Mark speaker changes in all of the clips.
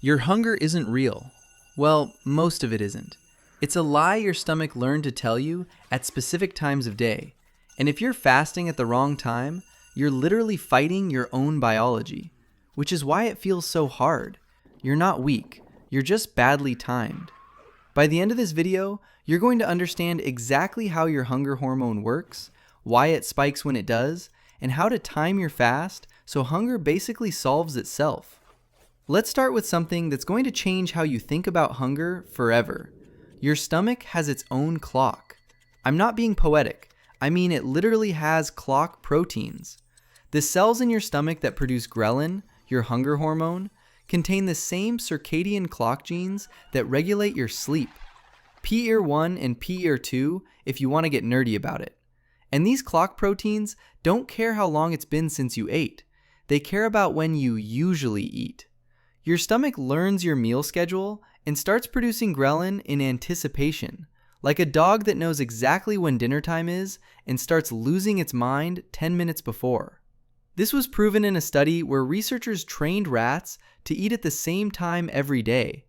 Speaker 1: Your hunger isn't real. Well, most of it isn't. It's a lie your stomach learned to tell you at specific times of day. And if you're fasting at the wrong time, you're literally fighting your own biology, which is why it feels so hard. You're not weak, you're just badly timed. By the end of this video, you're going to understand exactly how your hunger hormone works, why it spikes when it does, and how to time your fast so hunger basically solves itself. Let's start with something that's going to change how you think about hunger forever. Your stomach has its own clock. I'm not being poetic. I mean it literally has clock proteins. The cells in your stomach that produce ghrelin, your hunger hormone, contain the same circadian clock genes that regulate your sleep. PEER1 and PEER2 if you want to get nerdy about it. And these clock proteins don't care how long it's been since you ate. They care about when you usually eat. Your stomach learns your meal schedule and starts producing ghrelin in anticipation, like a dog that knows exactly when dinner time is and starts losing its mind 10 minutes before. This was proven in a study where researchers trained rats to eat at the same time every day.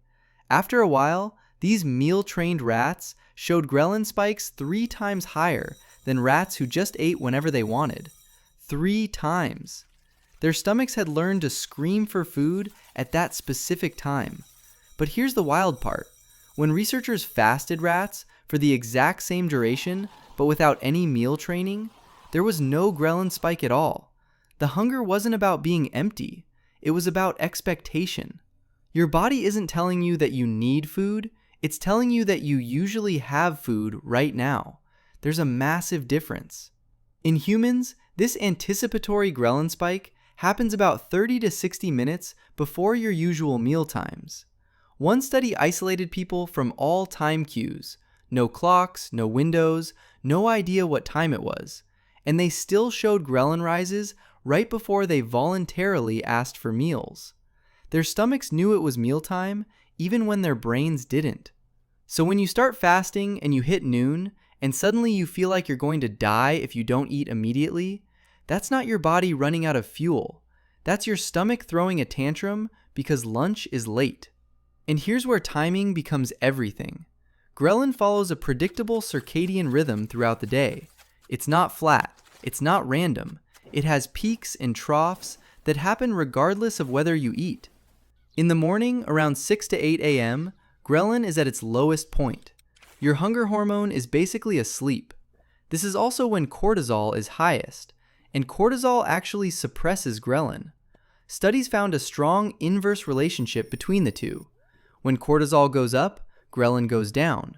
Speaker 1: After a while, these meal-trained rats showed ghrelin spikes 3 times higher than rats who just ate whenever they wanted. 3 times. Their stomachs had learned to scream for food at that specific time. But here's the wild part. When researchers fasted rats for the exact same duration, but without any meal training, there was no ghrelin spike at all. The hunger wasn't about being empty. It was about expectation. Your body isn't telling you that you need food. It's telling you that you usually have food right now. There's a massive difference. In humans, this anticipatory ghrelin spike happens about 30 to 60 minutes before your usual meal times. One study isolated people from all time cues. No clocks, no windows, no idea what time it was. And they still showed ghrelin rises right before they voluntarily asked for meals. Their stomachs knew it was mealtime even when their brains didn't. So when you start fasting and you hit noon, and suddenly you feel like you're going to die if you don't eat immediately, that's not your body running out of fuel. That's your stomach throwing a tantrum because lunch is late. And here's where timing becomes everything. Ghrelin follows a predictable circadian rhythm throughout the day. It's not flat. It's not random. It has peaks and troughs that happen regardless of whether you eat. In the morning, around 6 to 8 a.m., ghrelin is at its lowest point. Your hunger hormone is basically asleep. This is also when cortisol is highest, and cortisol actually suppresses ghrelin. Studies found a strong inverse relationship between the two. When cortisol goes up, ghrelin goes down.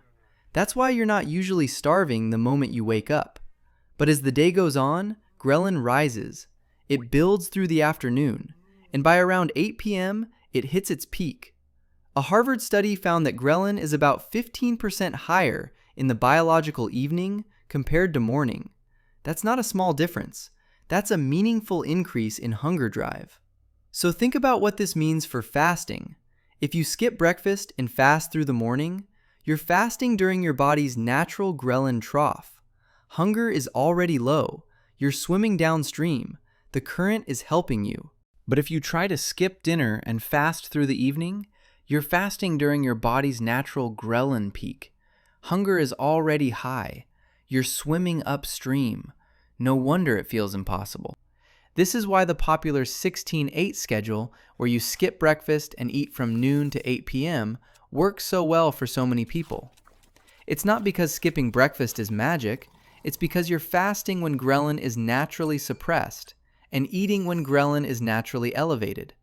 Speaker 1: That's why you're not usually starving the moment you wake up. But as the day goes on, ghrelin rises. It builds through the afternoon, and by around 8 p.m., it hits its peak. A Harvard study found that ghrelin is about 15% higher in the biological evening compared to morning. That's not a small difference. That's a meaningful increase in hunger drive. So think about what this means for fasting. If you skip breakfast and fast through the morning, you're fasting during your body's natural ghrelin trough. Hunger is already low. You're swimming downstream. The current is helping you. But if you try to skip dinner and fast through the evening, you're fasting during your body's natural ghrelin peak. Hunger is already high. You're swimming upstream. No wonder it feels impossible. This is why the popular 16-8 schedule, where you skip breakfast and eat from noon to 8 p.m., works so well for so many people. It's not because skipping breakfast is magic. It's because you're fasting when ghrelin is naturally suppressed and eating when ghrelin is naturally elevated.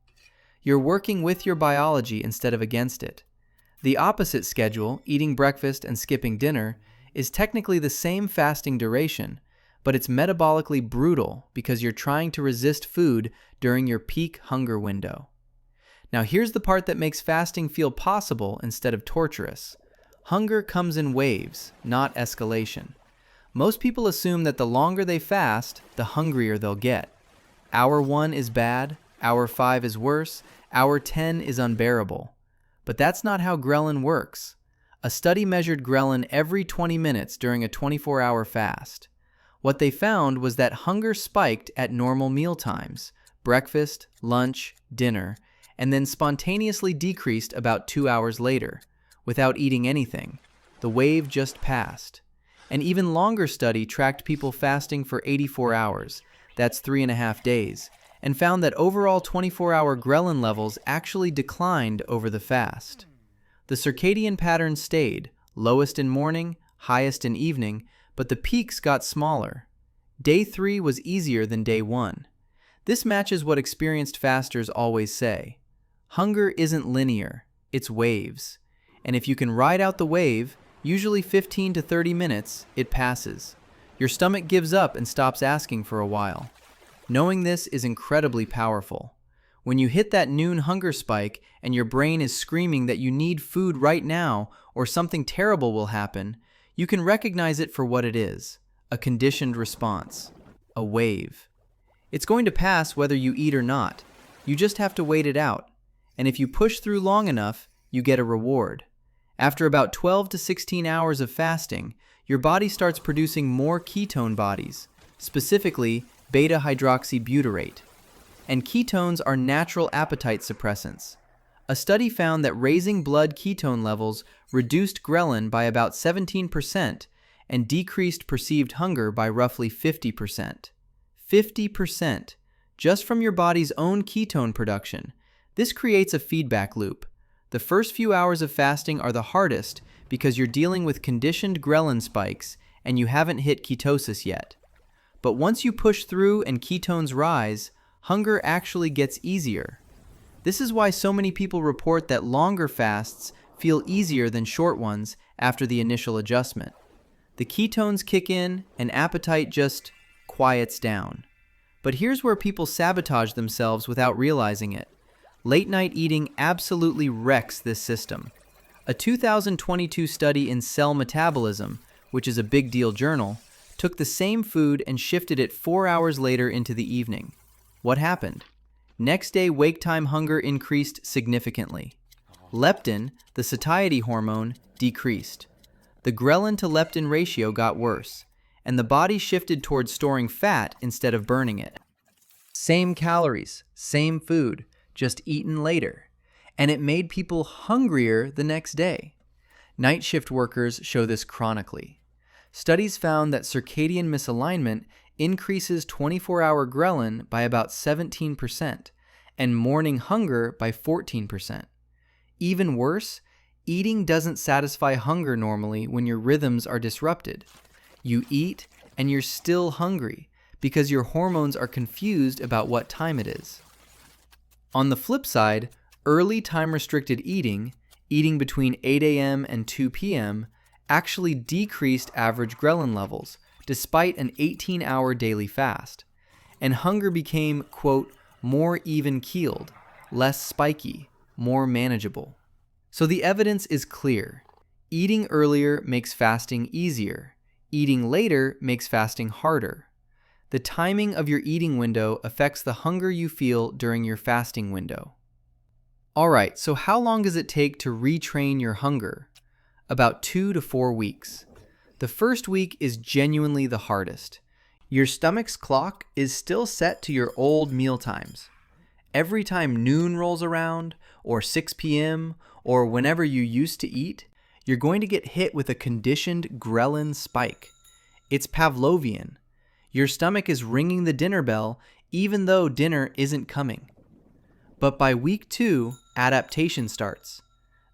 Speaker 1: You're working with your biology instead of against it. The opposite schedule, eating breakfast and skipping dinner, is technically the same fasting duration, but it's metabolically brutal because you're trying to resist food during your peak hunger window. Now here's the part that makes fasting feel possible instead of torturous. Hunger comes in waves, not escalation. Most people assume that the longer they fast, the hungrier they'll get. Hour 1 is bad, hour 5 is worse, hour 10 is unbearable. But that's not how ghrelin works. A study measured ghrelin every 20 minutes during a 24-hour fast. What they found was that hunger spiked at normal meal times, breakfast, lunch, dinner, and then spontaneously decreased about 2 hours later, without eating anything. The wave just passed. An even longer study tracked people fasting for 84 hours, that's 3.5 days, and found that overall 24-hour ghrelin levels actually declined over the fast. The circadian pattern stayed, lowest in morning, highest in evening, but the peaks got smaller. Day 3 was easier than day 1. This matches what experienced fasters always say. Hunger isn't linear, it's waves. And if you can ride out the wave, usually 15 to 30 minutes, it passes. Your stomach gives up and stops asking for a while. Knowing this is incredibly powerful. When you hit that noon hunger spike and your brain is screaming that you need food right now or something terrible will happen, you can recognize it for what it is, a conditioned response, a wave. It's going to pass whether you eat or not. You just have to wait it out. And if you push through long enough, you get a reward. After about 12 to 16 hours of fasting, your body starts producing more ketone bodies, specifically beta-hydroxybutyrate. And ketones are natural appetite suppressants. A study found that raising blood ketone levels reduced ghrelin by about 17% and decreased perceived hunger by roughly 50%. 50%, just from your body's own ketone production. This creates a feedback loop. The first few hours of fasting are the hardest because you're dealing with conditioned ghrelin spikes and you haven't hit ketosis yet. But once you push through and ketones rise, hunger actually gets easier. This is why so many people report that longer fasts feel easier than short ones after the initial adjustment. The ketones kick in and appetite just quiets down. But here's where people sabotage themselves without realizing it. Late night eating absolutely wrecks this system. A 2022 study in Cell Metabolism, which is a big deal journal, took the same food and shifted it 4 hours later into the evening. What happened? Next day, wake time hunger increased significantly. Leptin, the satiety hormone, decreased. The ghrelin to leptin ratio got worse, and the body shifted towards storing fat instead of burning it. Same calories, same food, just eaten later, and it made people hungrier the next day. Night shift workers show this chronically. Studies found that circadian misalignment increases 24-hour ghrelin by about 17% and morning hunger by 14%. Even worse, eating doesn't satisfy hunger normally when your rhythms are disrupted. You eat and you're still hungry because your hormones are confused about what time it is. On the flip side, early time-restricted eating between 8 a.m. and 2 p.m., actually decreased average ghrelin levels, despite an 18-hour daily fast. And hunger became, quote, more even-keeled, less spiky, more manageable. So the evidence is clear. Eating earlier makes fasting easier. Eating later makes fasting harder. The timing of your eating window affects the hunger you feel during your fasting window. Alright, so how long does it take to retrain your hunger? About 2 to 4 weeks. The first week is genuinely the hardest. Your stomach's clock is still set to your old meal times. Every time noon rolls around, or 6 p.m., or whenever you used to eat, you're going to get hit with a conditioned ghrelin spike. It's Pavlovian. Your stomach is ringing the dinner bell even though dinner isn't coming. But by week 2, adaptation starts.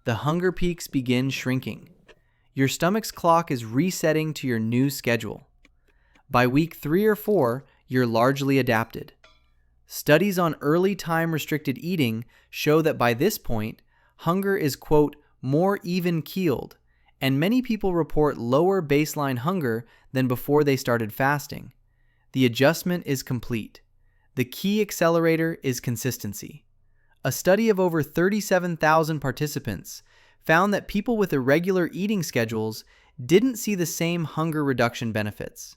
Speaker 1: The hunger peaks begin shrinking. Your stomach's clock is resetting to your new schedule. By week 3 or 4, you're largely adapted. Studies on early time-restricted eating show that by this point, hunger is, quote, more even-keeled, and many people report lower baseline hunger than before they started fasting. The adjustment is complete. The key accelerator is consistency. A study of over 37,000 participants found that people with irregular eating schedules didn't see the same hunger reduction benefits.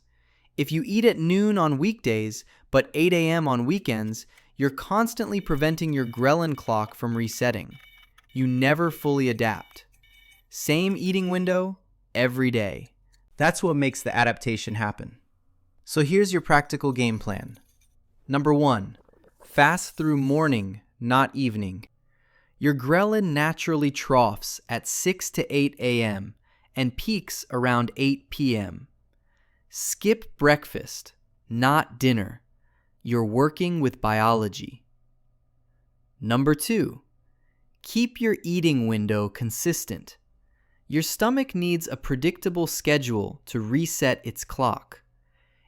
Speaker 1: If you eat at noon on weekdays, but 8 a.m. on weekends, you're constantly preventing your ghrelin clock from resetting. You never fully adapt. Same eating window, every day. That's what makes the adaptation happen. So here's your practical game plan. Number 1, fast through morning, not evening. Your ghrelin naturally troughs at 6 to 8 a.m. and peaks around 8 p.m. Skip breakfast, not dinner. You're working with biology. Number 2, keep your eating window consistent. Your stomach needs a predictable schedule to reset its clock.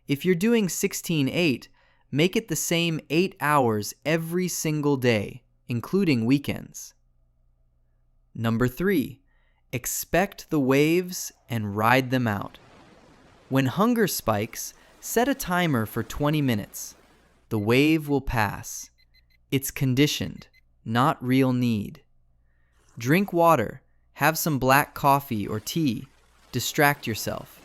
Speaker 1: If you're doing 16-8, make it the same 8 hours every single day, including weekends. Number 3, expect the waves and ride them out. When hunger spikes, set a timer for 20 minutes. The wave will pass. It's conditioned, not real need. Drink water, have some black coffee or tea, distract yourself.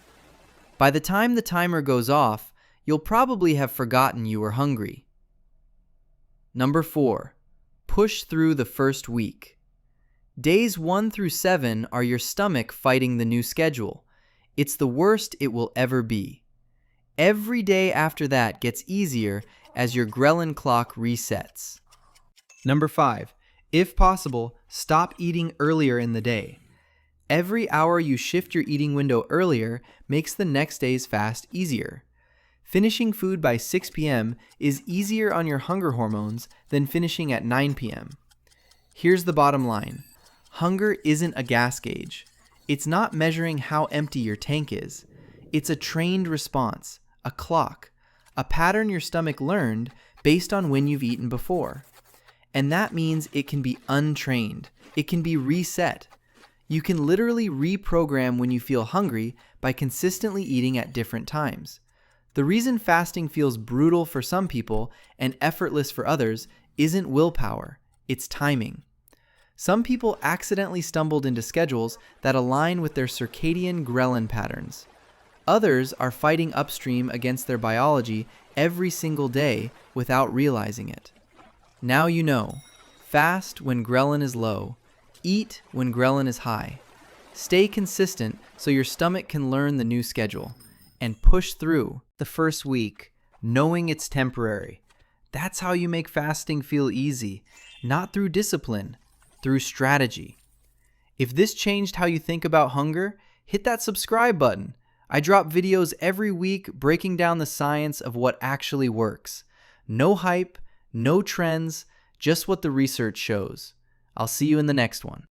Speaker 1: By the time the timer goes off, you'll probably have forgotten you were hungry. Number 4, push through the first week. Days 1 through 7 are your stomach fighting the new schedule. It's the worst it will ever be. Every day after that gets easier as your ghrelin clock resets. Number 5, if possible, stop eating earlier in the day. Every hour you shift your eating window earlier makes the next day's fast easier. Finishing food by 6 p.m. is easier on your hunger hormones than finishing at 9 p.m. Here's the bottom line. Hunger isn't a gas gauge. It's not measuring how empty your tank is. It's a trained response, a clock, a pattern your stomach learned based on when you've eaten before. And that means it can be untrained. It can be reset. You can literally reprogram when you feel hungry by consistently eating at different times. The reason fasting feels brutal for some people and effortless for others isn't willpower, it's timing. Some people accidentally stumbled into schedules that align with their circadian ghrelin patterns. Others are fighting upstream against their biology every single day without realizing it. Now you know. Fast when ghrelin is low. Eat when ghrelin is high. Stay consistent so your stomach can learn the new schedule. And push through the first week, knowing it's temporary. That's how you make fasting feel easy, not through discipline, through strategy. If this changed how you think about hunger, hit that subscribe button. I drop videos every week breaking down the science of what actually works. No hype, no trends, just what the research shows. I'll see you in the next one.